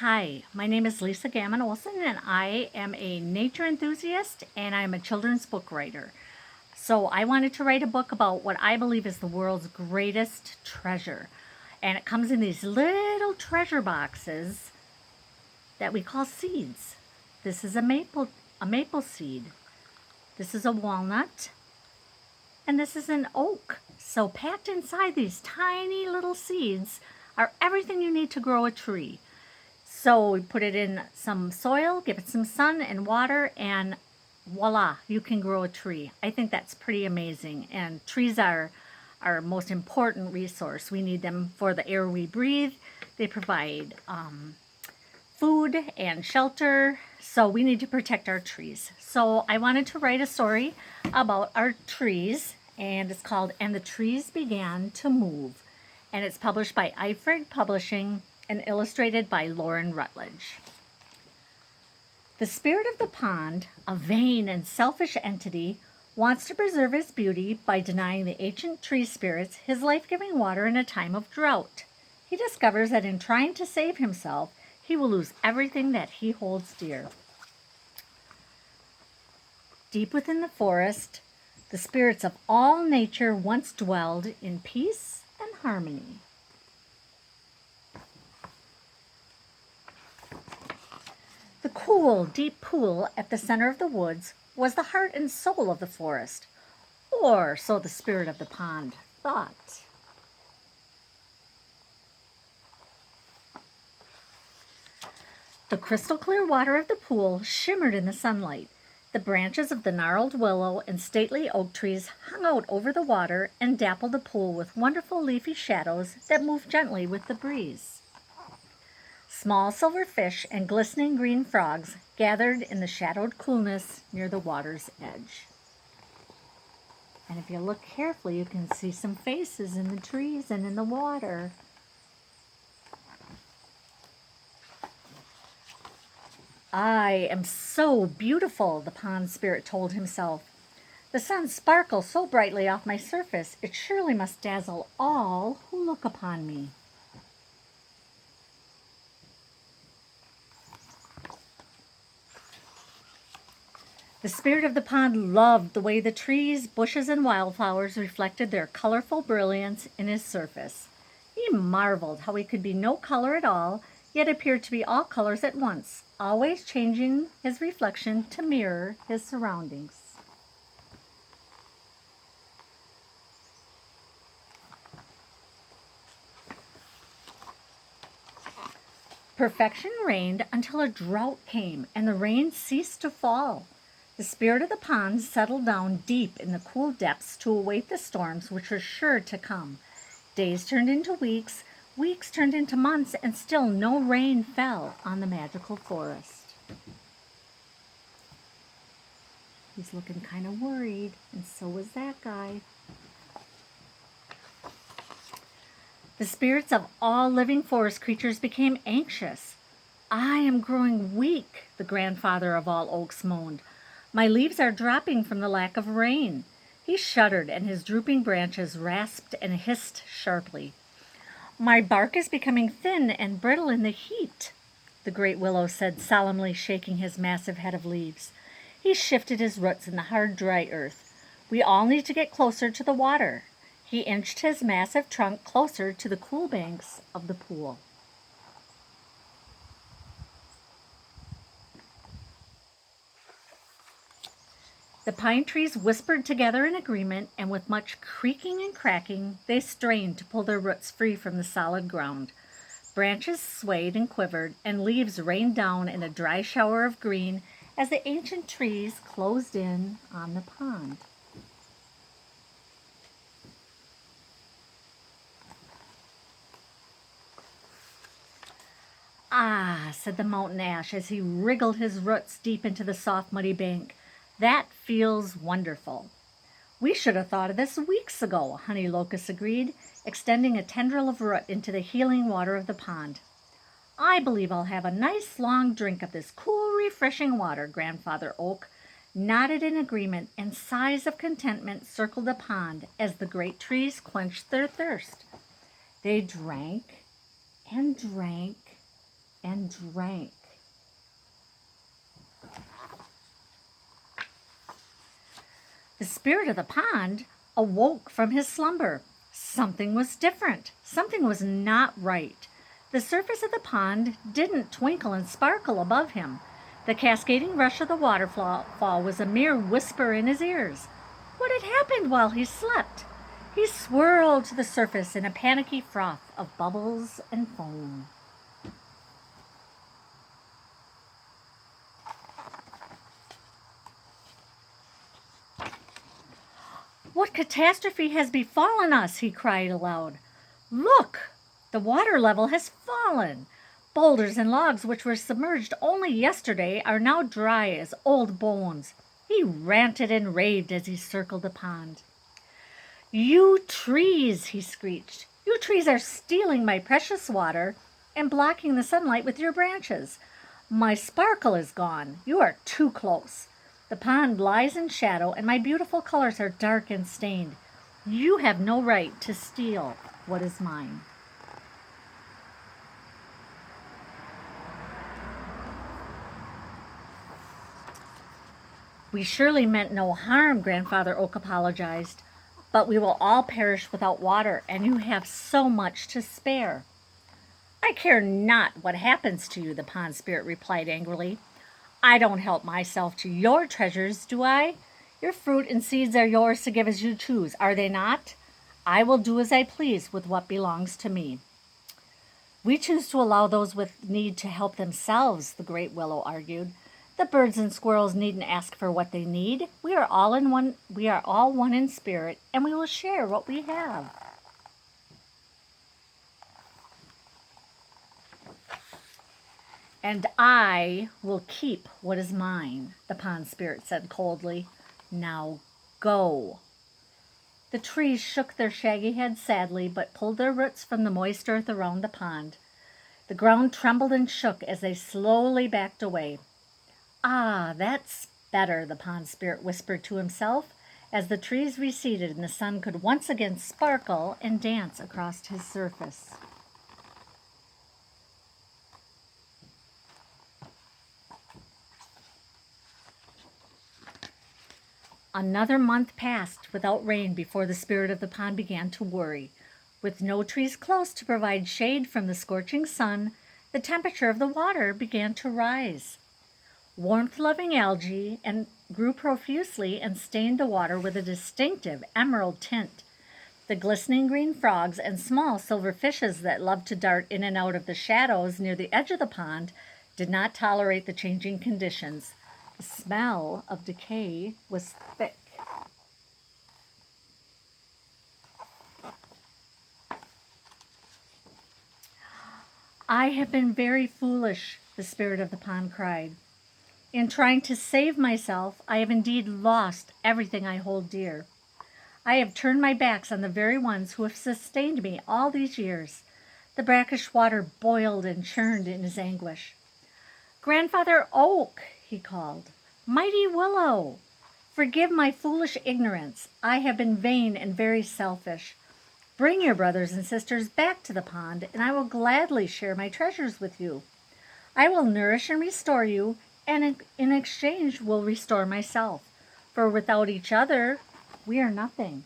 Hi, my name is Lisa Gammon Olson, and I am a nature enthusiast and I'm a children's book writer. So, I wanted to write a book about what I believe is the world's greatest treasure. And it comes in these little treasure boxes that we call seeds. This is a maple seed. This is a walnut, and this is an oak. So, packed inside these tiny little seeds are everything you need to grow a tree. So we put it in some soil, give it some sun and water, and voila, you can grow a tree. I think that's pretty amazing. And trees are our most important resource. We need them for the air we breathe. They provide food and shelter. So we need to protect our trees. So I wanted to write a story about our trees, and it's called And the Trees Began to Move. And it's published by Ifrig Publishing and illustrated by Lauren Rutledge. The spirit of the pond, a vain and selfish entity, wants to preserve his beauty by denying the ancient tree spirits his life-giving water in a time of drought. He discovers that in trying to save himself, he will lose everything that he holds dear. Deep within the forest, the spirits of all nature once dwelled in peace and harmony. The cool, deep pool at the center of the woods was the heart and soul of the forest, or so the spirit of the pond thought. The crystal clear water of the pool shimmered in the sunlight. The branches of the gnarled willow and stately oak trees hung out over the water and dappled the pool with wonderful leafy shadows that moved gently with the breeze. Small silver fish and glistening green frogs gathered in the shadowed coolness near the water's edge. And if you look carefully, you can see some faces in the trees and in the water. I am so beautiful, the pond spirit told himself. The sun sparkles so brightly off my surface, it surely must dazzle all who look upon me. The spirit of the pond loved the way the trees, bushes, and wildflowers reflected their colorful brilliance in his surface. He marveled how he could be no color at all, yet appeared to be all colors at once, always changing his reflection to mirror his surroundings. Perfection reigned until a drought came and the rain ceased to fall. The spirit of the pond settled down deep in the cool depths to await the storms which were sure to come. Days turned into weeks, weeks turned into months, and still no rain fell on the magical forest. He's looking kind of worried, and so was that guy. The spirits of all living forest creatures became anxious. I am growing weak, the grandfather of all oaks moaned. My leaves are dropping from the lack of rain. He shuddered, and his drooping branches rasped and hissed sharply. My bark is becoming thin and brittle in the heat, the great willow said, solemnly shaking his massive head of leaves. He shifted his roots in the hard, dry earth. We all need to get closer to the water. He inched his massive trunk closer to the cool banks of the pool. The pine trees whispered together in agreement, and with much creaking and cracking, they strained to pull their roots free from the solid ground. Branches swayed and quivered, and leaves rained down in a dry shower of green as the ancient trees closed in on the pond. Ah, said the mountain ash as he wriggled his roots deep into the soft, muddy bank. That feels wonderful. We should have thought of this weeks ago, Honey Locust agreed, extending a tendril of root into the healing water of the pond. I believe I'll have a nice long drink of this cool, refreshing water, Grandfather Oak nodded in agreement, and sighs of contentment circled the pond as the great trees quenched their thirst. They drank and drank and and drank. The spirit of the pond awoke from his slumber. Something was different. Something was not right. The surface of the pond didn't twinkle and sparkle above him. The cascading rush of the waterfall was a mere whisper in his ears. What had happened while he slept? He swirled to the surface in a panicky froth of bubbles and foam. What catastrophe has befallen us? He cried aloud. Look! The water level has fallen. Boulders and logs which were submerged only yesterday are now dry as old bones. He ranted and raved as he circled the pond. You trees, he screeched. You trees are stealing my precious water and blocking the sunlight with your branches. My sparkle is gone. You are too close. The pond lies in shadow, and my beautiful colors are dark and stained. You have no right to steal what is mine. We surely meant no harm, Grandfather Oak apologized, but we will all perish without water, and you have so much to spare. I care not what happens to you, the pond spirit replied angrily. I don't help myself to your treasures, do I? Your fruit and seeds are yours to give as you choose, are they not? I will do as I please with what belongs to me. We choose to allow those with need to help themselves, the great willow argued. The birds and squirrels needn't ask for what they need. We are all one in spirit, and we will share what we have. And I will keep what is mine, the pond spirit said coldly. Now go. The trees shook their shaggy heads sadly, but pulled their roots from the moist earth around the pond. The ground trembled and shook as they slowly backed away. Ah, that's better, the pond spirit whispered to himself, as the trees receded and the sun could once again sparkle and dance across his surface. Another month passed without rain before the spirit of the pond began to worry. With no trees close to provide shade from the scorching sun, the temperature of the water began to rise. Warmth-loving algae grew profusely and stained the water with a distinctive emerald tint. The glistening green frogs and small silver fishes that loved to dart in and out of the shadows near the edge of the pond did not tolerate the changing conditions. The smell of decay was thick. I have been very foolish, the spirit of the pond cried. In trying to save myself, I have indeed lost everything I hold dear. I have turned my backs on the very ones who have sustained me all these years. The brackish water boiled and churned in his anguish. Grandfather Oak, he called. Mighty Willow, forgive my foolish ignorance. I have been vain and very selfish. Bring your brothers and sisters back to the pond, and I will gladly share my treasures with you. I will nourish and restore you, and in exchange will restore myself. For without each other, we are nothing.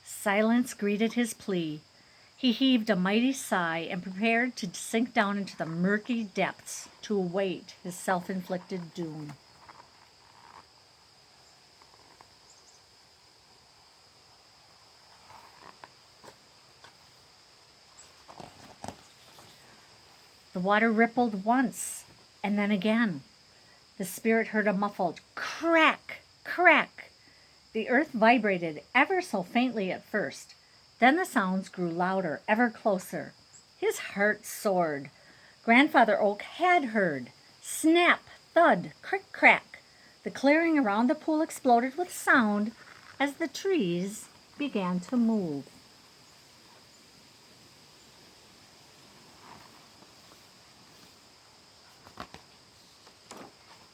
Silence greeted his plea. He heaved a mighty sigh and prepared to sink down into the murky depths to await his self-inflicted doom. The water rippled once, and then again. The spirit heard a muffled crack, crack. The earth vibrated ever so faintly at first. Then the sounds grew louder, ever closer. His heart soared. Grandfather Oak had heard. Snap, thud, crick, crack. The clearing around the pool exploded with sound as the trees began to move.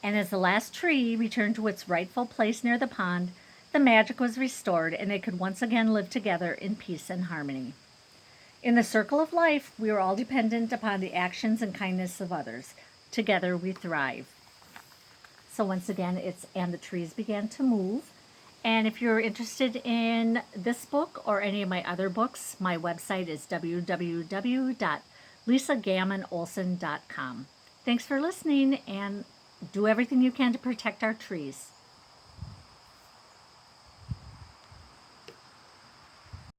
And as the last tree returned to its rightful place near the pond, the magic was restored and they could once again live together in peace and harmony. In the circle of life, we are all dependent upon the actions and kindness of others. Together we thrive. So once again, it's And the Trees Began to Move. And if you're interested in this book or any of my other books, my website is www.lisagammonolson.com. Thanks for listening, and do everything you can to protect our trees.